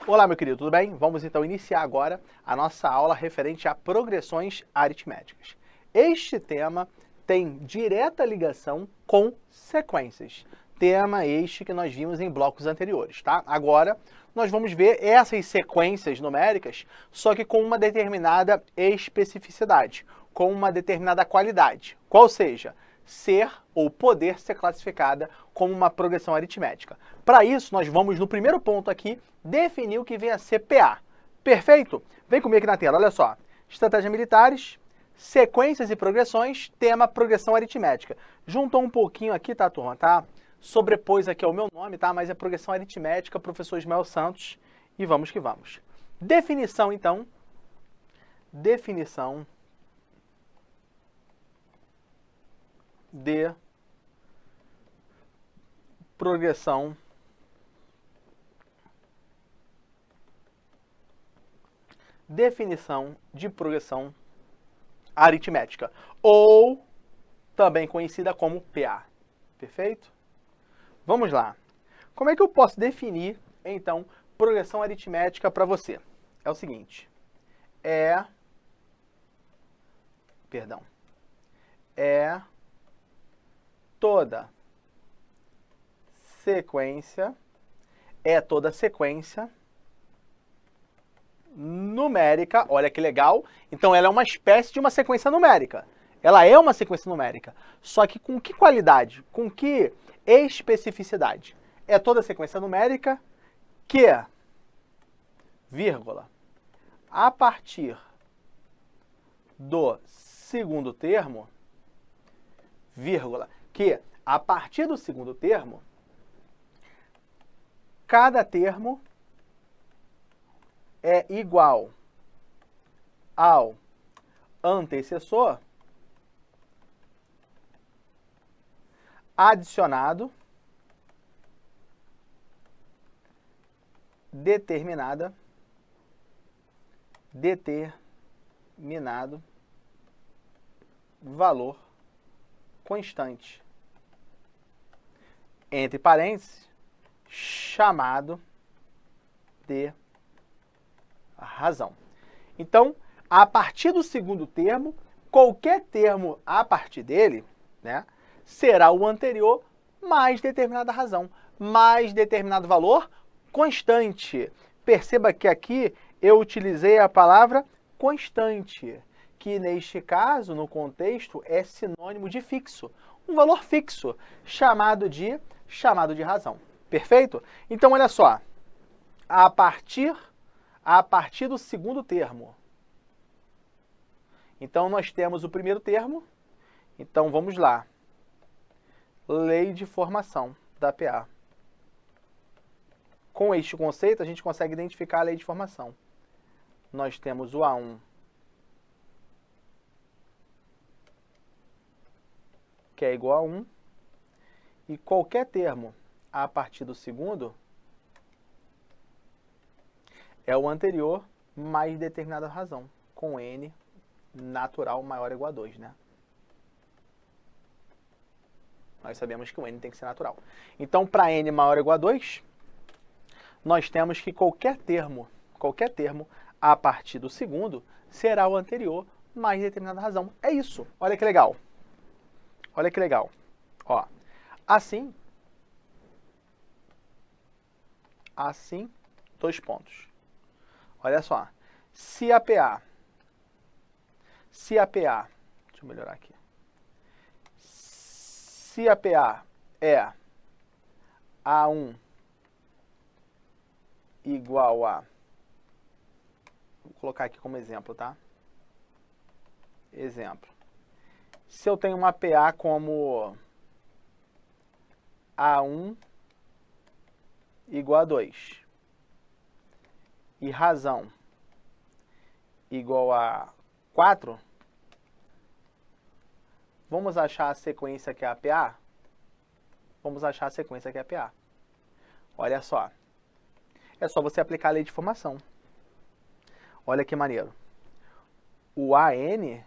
Olá, meu querido, tudo bem? Vamos então iniciar agora a nossa aula referente a progressões aritméticas. Este tema tem direta ligação com sequências. Tema este que nós vimos em blocos anteriores, tá? Agora, nós vamos ver essas sequências numéricas, só que com uma determinada especificidade, com uma determinada qualidade. Qual seja? Ser ou poder ser classificada como uma progressão aritmética. Para isso, nós vamos, no primeiro ponto aqui, definir o que vem a ser PA. Perfeito? Vem comigo aqui na tela, olha só. Estratégias militares, sequências e progressões, tema progressão aritmética. Juntou um pouquinho aqui, tá, turma? Tá? Sobrepôs aqui o meu nome, tá? Mas é progressão aritmética, professor Ismael Santos. E vamos que vamos. Definição, então. Definição de progressão aritmética, ou também conhecida como PA. Perfeito? Vamos lá. Como é que eu posso definir, então, progressão aritmética para você? É o seguinte, é toda sequência numérica, olha que legal, então ela é uma espécie de uma sequência numérica. Ela é uma sequência numérica, só que com que qualidade, com que especificidade? É toda sequência numérica que, vírgula, a partir do segundo termo, vírgula, que a partir do segundo termo, cada termo é igual ao antecessor adicionado determinado valor constante, entre parênteses, chamado de razão. Então, a partir do segundo termo, qualquer termo a partir dele, né, será o anterior mais determinada razão, mais determinado valor constante. Perceba que aqui eu utilizei a palavra constante, que neste caso, no contexto, é sinônimo de fixo. Um valor fixo, chamado de razão. Perfeito? Então, olha só. A partir do segundo termo. Então, nós temos o primeiro termo. Então, vamos lá. Lei de formação da PA. Com este conceito, a gente consegue identificar a lei de formação. Nós temos o A1, que é igual a 1, e qualquer termo a partir do segundo é o anterior mais determinada razão, com n natural maior ou igual a 2, né? Nós sabemos que o n tem que ser natural. Então, para n maior ou igual a 2, nós temos que qualquer termo a partir do segundo será o anterior mais determinada razão. É isso. Olha que legal. Olha que legal. Ó, assim, dois pontos. Olha só. Se a PA, deixa eu melhorar aqui. Se a PA é A1 igual a, vou colocar aqui como exemplo, tá? Exemplo. Se eu tenho uma PA como A1 igual a 2 e razão igual a 4, vamos achar a sequência que é a PA? Vamos achar a sequência que é a PA. Olha só. É só você aplicar a lei de formação. Olha que maneiro. O AN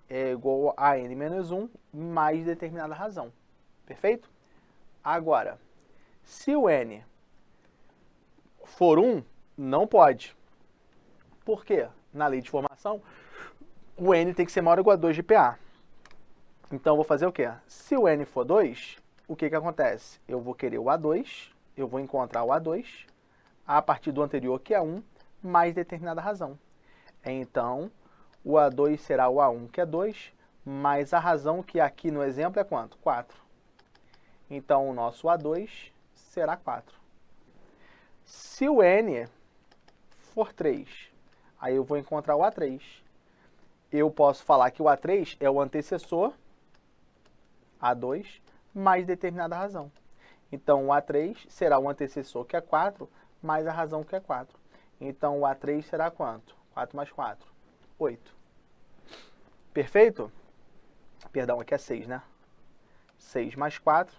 é igual a n menos 1 mais determinada razão. Perfeito? Agora, se o n for 1, Não pode. Por quê? Na lei de formação, o N tem que ser maior ou igual a 2 de PA. Então, eu vou fazer o quê? Se o N for 2, o que acontece? Eu vou querer o A2, eu vou encontrar o A2, a partir do anterior, que é 1, mais determinada razão. Então, o A2 será o A1, que é 2, mais a razão, que aqui no exemplo é quanto? 4. Então, o nosso A2 será 4. Se o N for 3, aí eu vou encontrar o A3. Eu posso falar que o A3 é o antecessor, A2, mais determinada razão. Então, o A3 será o antecessor, que é 4, mais a razão, que é 4. Então, o A3 será quanto? 4 mais 4, 8. Perfeito? Perdão, aqui é 6, né? 6 mais 4,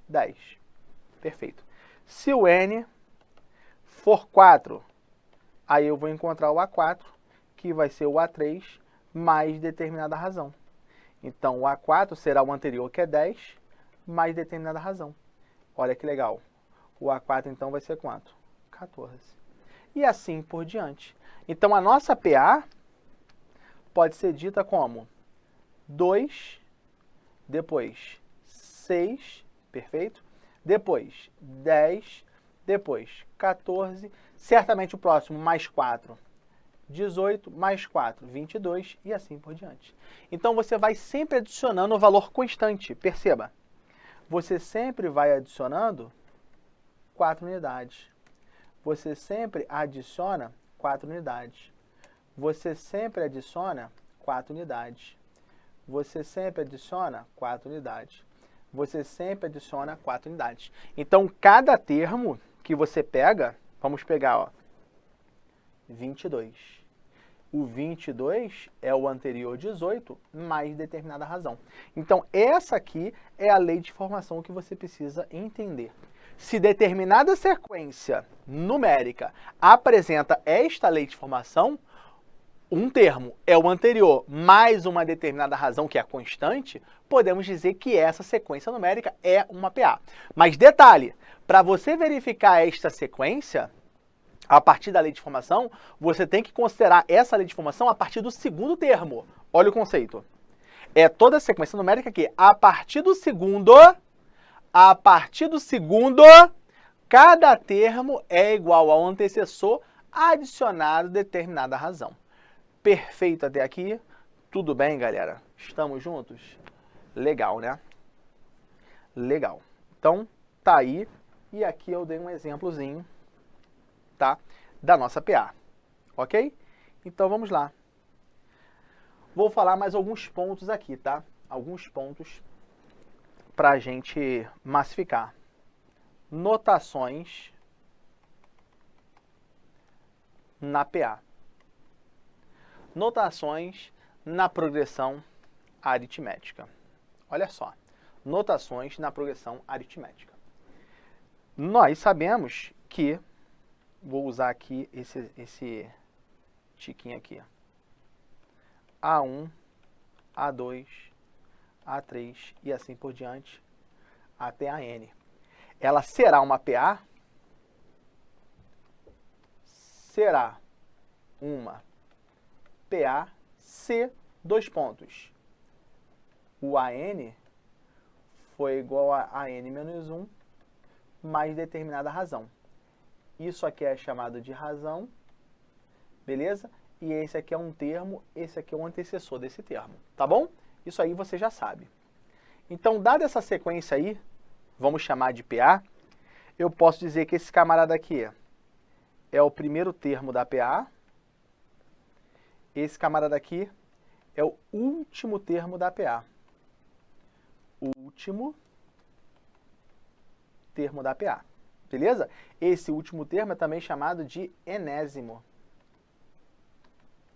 10. Perfeito. Se o N for 4, aí eu vou encontrar o A4, que vai ser o A3 mais determinada razão. Então, o A4 será o anterior, que é 10, mais determinada razão. Olha que legal. O A4, então, vai ser quanto? 14. E assim por diante. Então, a nossa PA pode ser dita como 2, depois 6, perfeito? Depois 10, depois 14, certamente o próximo mais 4, 18, mais 4, 22 e assim por diante. Então, você vai sempre adicionando o valor constante, perceba. Você sempre vai adicionando 4 unidades. Você sempre adiciona 4 unidades. Você sempre adiciona 4 unidades. Você sempre adiciona 4 unidades. Você sempre adiciona 4 unidades. Então, cada termo que você pega, vamos pegar, ó, 22. O 22 é o anterior 18, mais determinada razão. Então, essa aqui é a lei de formação que você precisa entender. Se determinada sequência numérica apresenta esta lei de formação, um termo é o anterior mais uma determinada razão, que é a constante, podemos dizer que essa sequência numérica é uma PA. Mas detalhe, para você verificar esta sequência, a partir da lei de formação, você tem que considerar essa lei de formação a partir do segundo termo. Olha o conceito. É toda a sequência numérica que, a partir do segundo, cada termo é igual ao antecessor adicionado determinada razão. Perfeito até aqui? Tudo bem, galera? Estamos juntos? Legal, né? Legal. Então, tá aí. E aqui eu dei um exemplozinho, tá? Da nossa PA. Ok? Então, vamos lá. Vou falar mais alguns pontos aqui, tá? Alguns pontos para a gente massificar. Notações na PA. Notações na progressão aritmética. Olha só, notações na progressão aritmética. Nós sabemos que, vou usar aqui esse tiquinho aqui, A1, A2, A3 e assim por diante, até a N. Ela será uma PA? Será uma PA se, dois pontos, o AN foi igual a AN menos 1 mais determinada razão. Isso aqui é chamado de razão, beleza? E esse aqui é um termo, esse aqui é um antecessor desse termo, tá bom? Isso aí você já sabe. Então, dada essa sequência aí, vamos chamar de PA, eu posso dizer que esse camarada aqui é o primeiro termo da PA, esse camarada aqui é o último termo da PA. O último termo da PA. Beleza? Esse último termo é também chamado de enésimo.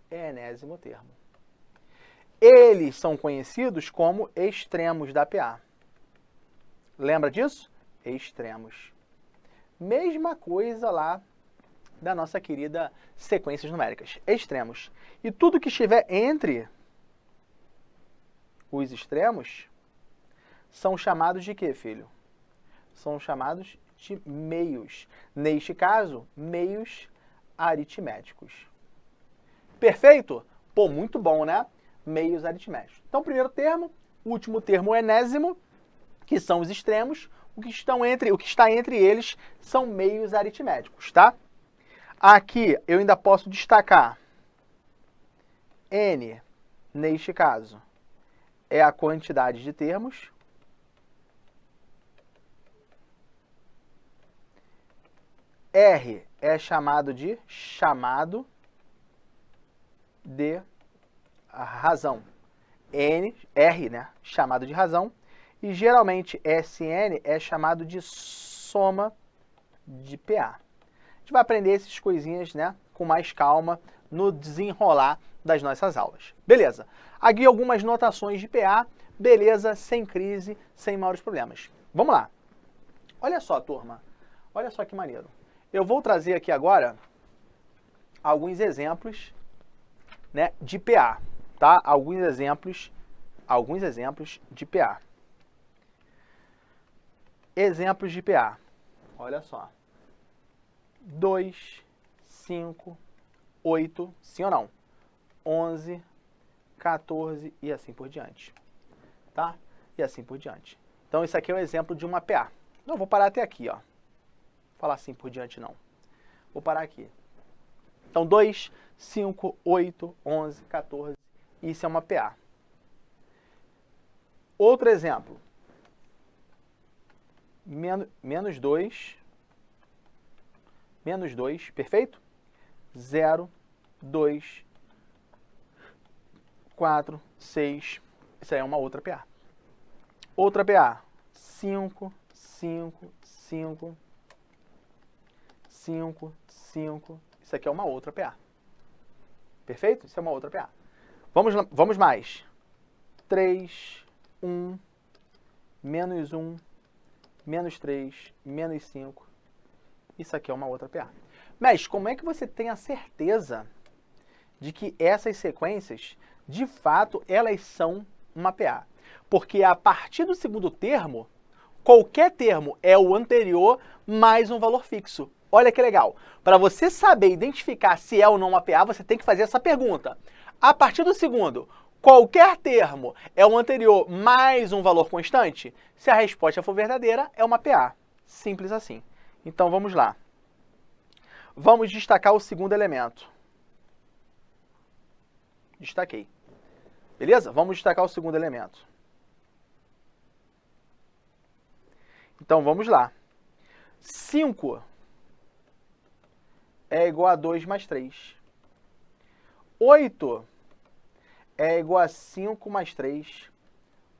Enésimo termo. Eles são conhecidos como extremos da PA. Lembra disso? Extremos. Mesma coisa lá da nossa querida sequências numéricas. Extremos. E tudo que estiver entre os extremos são chamados de quê, filho? são chamados de meios. Neste caso, meios aritméticos. Perfeito? Pô, muito bom, né? Meios aritméticos. Então, primeiro termo, último termo, o enésimo, que são os extremos. O que está entre eles são meios aritméticos, tá? Aqui eu ainda posso destacar N, neste caso, é a quantidade de termos. R é chamado de razão. R, né, chamado de razão. E geralmente Sn é chamado de soma de PA. A gente vai aprender essas coisinhas, né, com mais calma no desenrolar das nossas aulas. Beleza. Aqui algumas notações de PA, beleza, sem crise, sem maiores problemas. Vamos lá. Olha só, turma. Olha só que maneiro. Eu vou trazer aqui agora alguns exemplos, né, de PA, tá? Alguns exemplos de PA. Exemplos de PA. Olha só. 2, 5, 8, sim ou não? 11, 14 e assim por diante. Tá? E assim por diante. Então, isso aqui é um exemplo de uma PA. Não, vou parar até aqui, ó. Vou falar assim por diante, não. Vou parar aqui. Então, 2, 5, 8, 11, 14. Isso é uma PA. Outro exemplo. Menos 2, perfeito? 0, 2, 4, 6. Isso aí é uma outra PA. Outra PA. 5, 5, 5, 5, 5. Isso aqui é uma outra PA. Perfeito? Isso é uma outra PA. Vamos mais. 3, 1, menos 1, menos 3, menos 5. Isso aqui é uma outra PA. Mas como é que você tem a certeza de que essas sequências, de fato, elas são uma PA? Porque a partir do segundo termo, qualquer termo é o anterior mais um valor fixo. Olha que legal. Para você saber identificar se é ou não uma PA, você tem que fazer essa pergunta. A partir do segundo, qualquer termo é o anterior mais um valor constante? Se a resposta for verdadeira, é uma PA. Simples assim. Então, vamos lá. Vamos destacar o segundo elemento. Destaquei. Beleza? Vamos destacar o segundo elemento. Então, vamos lá. 5 é igual a 2 mais 3. 8 é igual a 5 mais 3.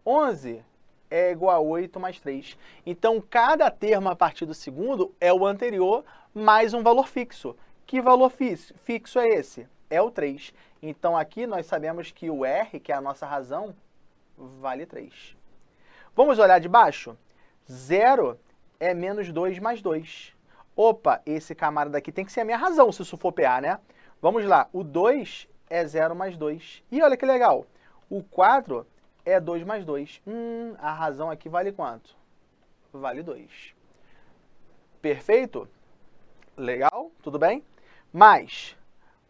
11 é igual a 8 mais 3. Então, cada termo a partir do segundo é o anterior mais um valor fixo. Que valor fixo é esse? É o 3. Então, aqui nós sabemos que o R, que é a nossa razão, vale 3. Vamos olhar de baixo? 0 é menos 2 mais 2. Opa, esse camarada aqui tem que ser a minha razão, se isso for PA, né? Vamos lá, o 2 é 0 mais 2. E olha que legal, o 4 é 2 mais 2. A razão aqui vale quanto? Vale 2. Perfeito? Legal? Tudo bem? Mas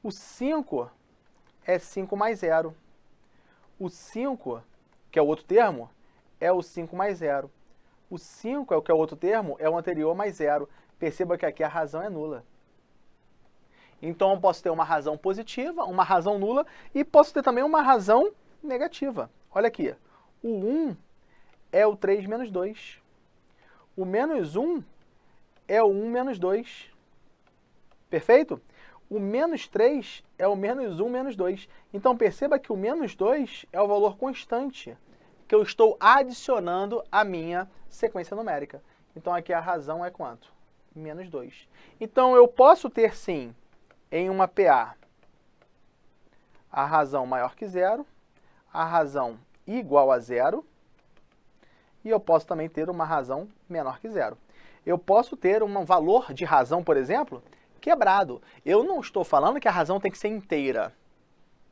o 5 é 5 mais 0. O 5, que é o outro termo, é o 5 mais 0. O 5 é o que é o outro termo, é o anterior mais 0. Perceba que aqui a razão é nula. Então, eu posso ter uma razão positiva, uma razão nula, e posso ter também uma razão negativa. Olha aqui, o 1 é o 3 menos 2. O menos 1 é o 1 menos 2. Perfeito? O menos 3 é o menos 1 menos 2. Então, perceba que o menos 2 é o valor constante que eu estou adicionando à minha sequência numérica. Então, aqui a razão é quanto? Menos 2. Então, eu posso ter, sim, em uma PA, a razão maior que 0, a razão igual a 0, e eu posso também ter uma razão menor que 0. Eu posso ter um valor de razão, por exemplo, quebrado. Eu não estou falando que a razão tem que ser inteira,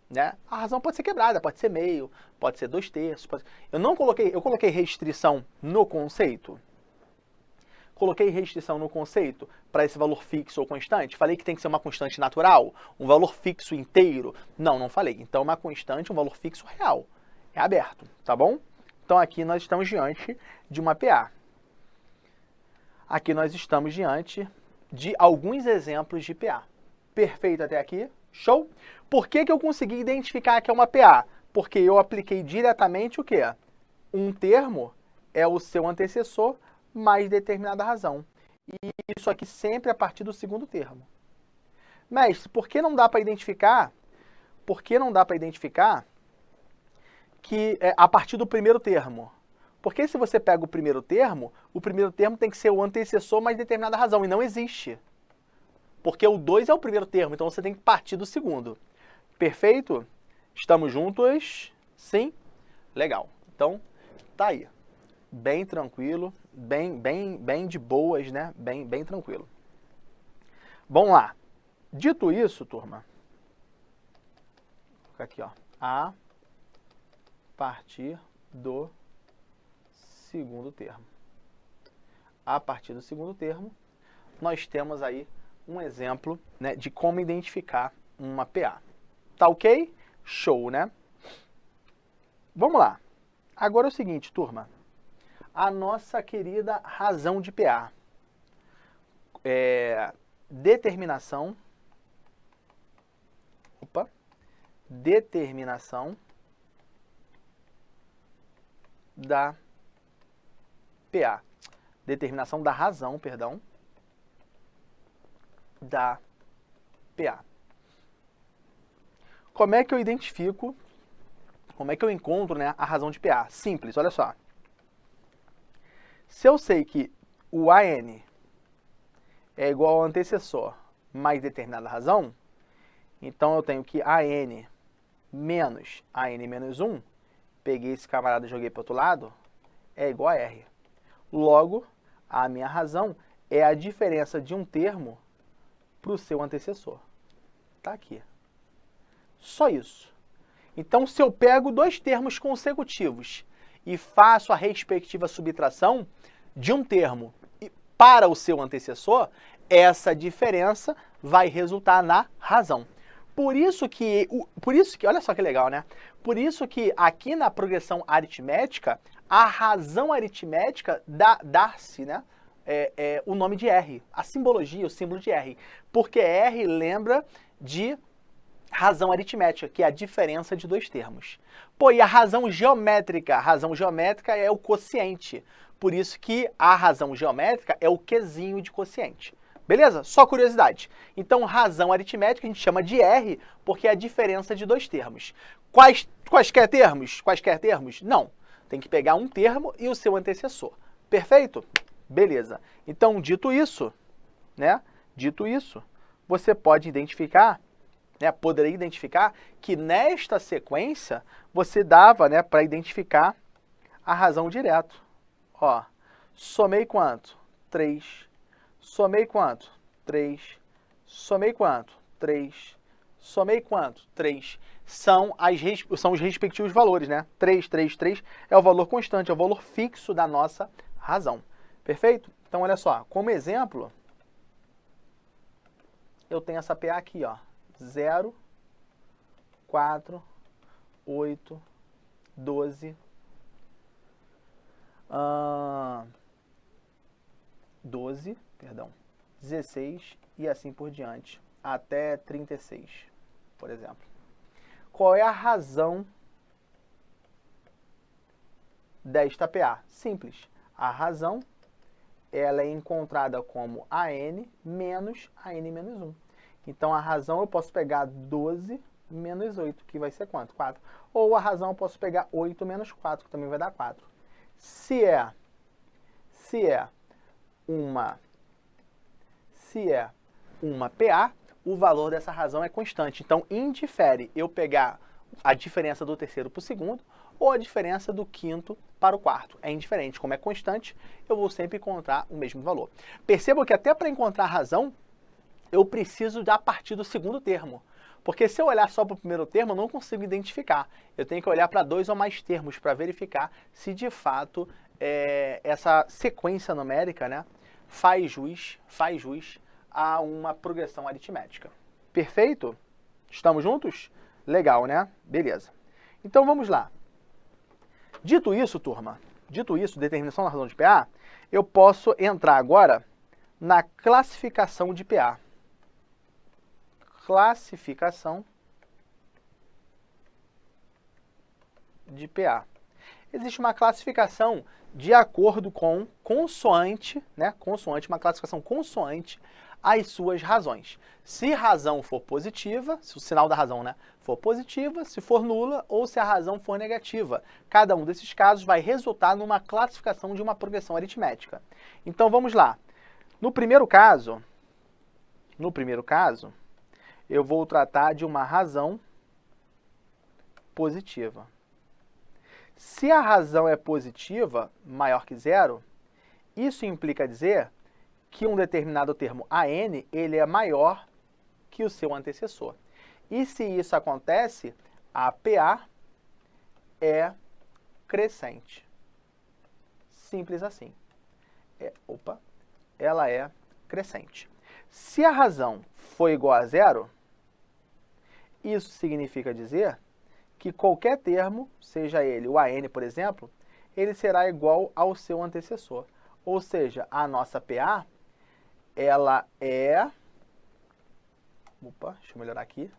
né? A razão pode ser quebrada, pode ser meio, pode ser 2/3. Eu coloquei restrição no conceito. Coloquei restrição no conceito para esse valor fixo ou constante? Falei que tem que ser uma constante natural? Um valor fixo inteiro? Não, não falei. Então, uma constante, um valor fixo real. É aberto, tá bom? Então, aqui nós estamos diante de uma PA. Aqui nós estamos diante de alguns exemplos de PA. Perfeito até aqui? Show? Por que eu consegui identificar que é uma PA? Porque eu apliquei diretamente o quê? Um termo é o seu antecessor mais determinada razão. E isso aqui sempre a partir do segundo termo. Mestre, por que não dá para identificar? Por que não dá para identificar que é a partir do primeiro termo? Porque se você pega o primeiro termo tem que ser o antecessor mais determinada razão, e não existe. Porque o 2 é o primeiro termo, então você tem que partir do segundo. Perfeito? Estamos juntos? Sim? Legal. Então, tá aí. Bem tranquilo, bem de boas, né? Bem tranquilo. Vamos lá. Dito isso, turma, vou colocar aqui, ó, a partir do segundo termo. A partir do segundo termo, nós temos aí um exemplo, né, de como identificar uma PA. Tá ok? Show, né? Vamos lá. Agora é o seguinte, turma. A nossa querida razão de PA. Determinação. Determinação da PA. Determinação da razão, perdão, da PA. Como é que eu identifico, como é que eu encontro, né, a razão de PA? Simples, olha só. Se eu sei que o AN é igual ao antecessor mais determinada razão, então eu tenho que AN menos AN menos 1, peguei esse camarada e joguei para o outro lado, é igual a R. Logo, a minha razão é a diferença de um termo para o seu antecessor. Está aqui. Só isso. Então, se eu pego dois termos consecutivos e faço a respectiva subtração de um termo para o seu antecessor, essa diferença vai resultar na razão. Por isso que, olha só que legal, né? Por isso que aqui na progressão aritmética, a razão aritmética dá-se, né, o nome de R, a simbologia, o símbolo de R. Porque R lembra de razão aritmética, que é a diferença de dois termos. Pô, e a razão geométrica? A razão geométrica é o quociente. Por isso que a razão geométrica é o Qzinho de quociente. Beleza? Só curiosidade. Então, razão aritmética a gente chama de R, porque é a diferença de dois termos. Quaisquer termos? Quaisquer termos? Não. Tem que pegar um termo e o seu antecessor. Perfeito? Beleza. Então, dito isso, né? Dito isso, você pode identificar, né, poderia identificar que nesta sequência você dava, né, para identificar a razão direto. Ó, somei quanto? 3. Somei quanto? 3. Somei quanto? 3. Somei quanto? 3. São os respectivos valores, né? 3, 3, 3 é o valor constante, é o valor fixo da nossa razão. Perfeito? Então, olha só, como exemplo, eu tenho essa PA aqui, ó. 0, 4, 8, 12, 16 e assim por diante, até 36, por exemplo. Qual é a razão desta PA? Simples. A razão, ela é encontrada como AN menos AN menos 1. Então, a razão eu posso pegar 12 menos 8, que vai ser quanto? 4. Ou a razão eu posso pegar 8 menos 4, que também vai dar 4. Se é uma PA, o valor dessa razão é constante. Então, indifere eu pegar a diferença do terceiro para o segundo ou a diferença do quinto para o quarto. É indiferente. Como é constante, eu vou sempre encontrar o mesmo valor. Percebam que até para encontrar a razão, eu preciso da partir do segundo termo. Porque se eu olhar só para o primeiro termo, eu não consigo identificar. Eu tenho que olhar para dois ou mais termos para verificar se de fato essa sequência numérica, né, faz jus a uma progressão aritmética. Perfeito? Estamos juntos? Legal, né? Beleza. Então vamos lá. Dito isso, turma, determinação da razão de PA, eu posso entrar agora na classificação de PA. Classificação de PA. Existe uma classificação de acordo com consoante, né? Consoante, uma classificação consoante às suas razões. Se razão for positiva, se o sinal da razão, né, for positiva, se for nula ou se a razão for negativa. Cada um desses casos vai resultar numa classificação de uma progressão aritmética. Então vamos lá. No primeiro caso, eu vou tratar de uma razão positiva. Se a razão é positiva, maior que zero, isso implica dizer que um determinado termo AN ele é maior que o seu antecessor. E se isso acontece, a PA é crescente. Simples assim. Ela é crescente. Se a razão for igual a zero, isso significa dizer que qualquer termo, seja ele o AN, por exemplo, ele será igual ao seu antecessor. Ou seja, a nossa PA, ela é... deixa eu melhorar aqui.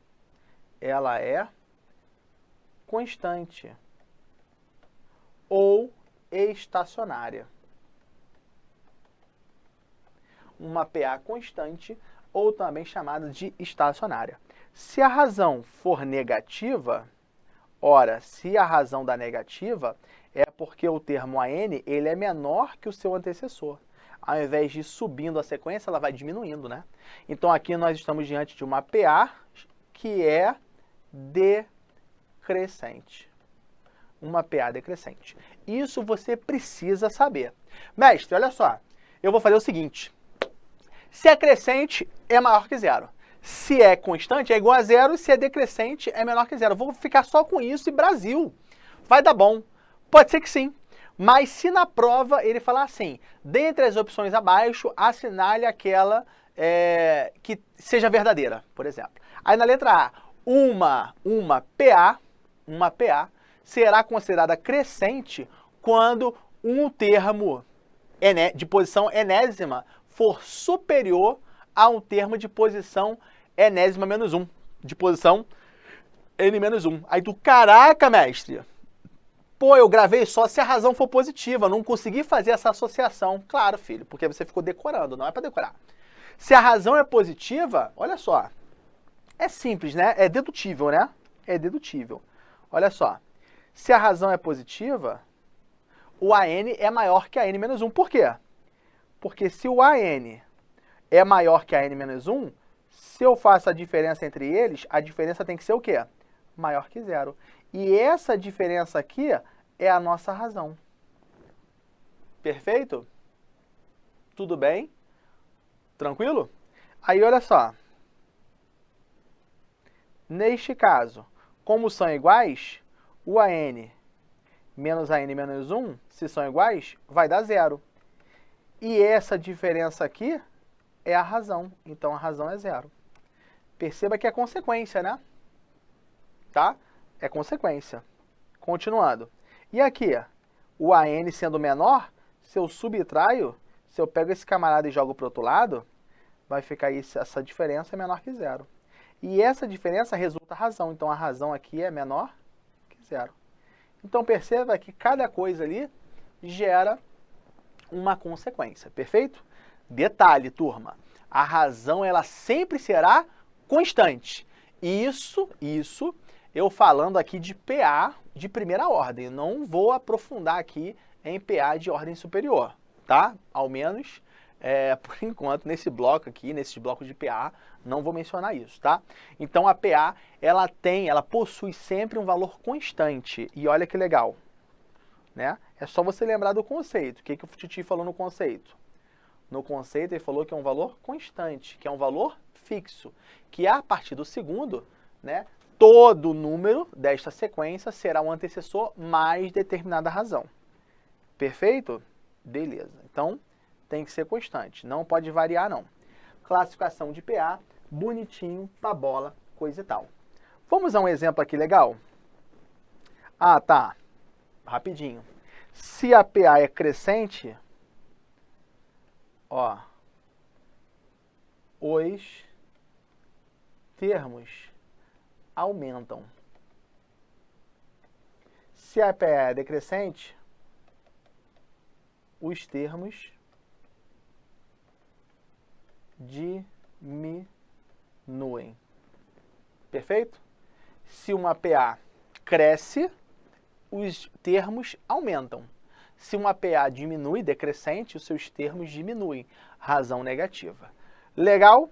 Ela é constante ou estacionária. Uma PA constante ou também chamada de estacionária. Se a razão for negativa, ora, se a razão da negativa é porque o termo AN ele é menor que o seu antecessor. Ao invés de ir subindo a sequência, ela vai diminuindo, né? Então aqui nós estamos diante de uma PA que é decrescente. Uma PA decrescente. Isso você precisa saber. Mestre, olha só. Eu vou fazer o seguinte. Se é crescente, é maior que zero. Se é constante, é igual a zero. Se é decrescente, é menor que zero. Vou ficar só com isso e Brasil. Vai dar bom. Pode ser que sim. Mas se na prova ele falar assim, dentre as opções abaixo, assinale aquela que seja verdadeira, por exemplo. Aí na letra A, uma PA será considerada crescente quando um termo de posição enésima for superior a um termo de posição enésima menos 1, de posição n menos 1. Aí tu, caraca, mestre, pô, eu gravei só se a razão for positiva, não consegui fazer essa associação. Claro, filho, porque você ficou decorando, não é para decorar. Se a razão é positiva, olha só, é simples, né? É dedutível, né? É dedutível. Olha só, se a razão é positiva, o AN é maior que a n menos 1. Por quê? Porque se o AN é maior que a n menos 1, se eu faço a diferença entre eles, a diferença tem que ser o quê? Maior que zero. E essa diferença aqui é a nossa razão. Perfeito? Tudo bem? Tranquilo? Aí, olha só. Neste caso, como são iguais, o AN menos a n menos 1, se são iguais, vai dar zero. E essa diferença aqui é a razão. Então, a razão é zero. Perceba que é consequência, né? Tá? É consequência. Continuando. E aqui, o AN sendo menor, se eu subtraio, se eu pego esse camarada e jogo para o outro lado, vai ficar essa diferença menor que zero. E essa diferença resulta a razão. Então, a razão aqui é menor que zero. Então, perceba que cada coisa ali gera uma consequência. Perfeito? Detalhe, turma. A razão, ela sempre será constante. Isso eu falando aqui de PA de primeira ordem. Não vou aprofundar aqui em PA de ordem superior, tá? Ao menos, por enquanto, nesse bloco aqui, nesses blocos de PA, não vou mencionar isso, tá? Então, a PA, ela possui sempre um valor constante. E olha que legal, né? É só você lembrar do conceito. O que o Titi falou no conceito? No conceito, ele falou que é um valor constante, que é um valor fixo, que a partir do segundo, né, todo número desta sequência será um antecessor mais determinada razão. Perfeito? Beleza. Então, tem que ser constante, não pode variar não. Classificação de PA, bonitinho, pra bola, coisa e tal. Vamos a um exemplo aqui legal? Ah, tá. Rapidinho. Se a PA é crescente, ó, os termos aumentam. Se a PA é decrescente, os termos diminuem. Perfeito? Se uma PA cresce, os termos aumentam. Se uma PA diminui, decrescente, os seus termos diminuem. Razão negativa. Legal?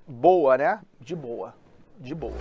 Boa, né? De boa. De boa.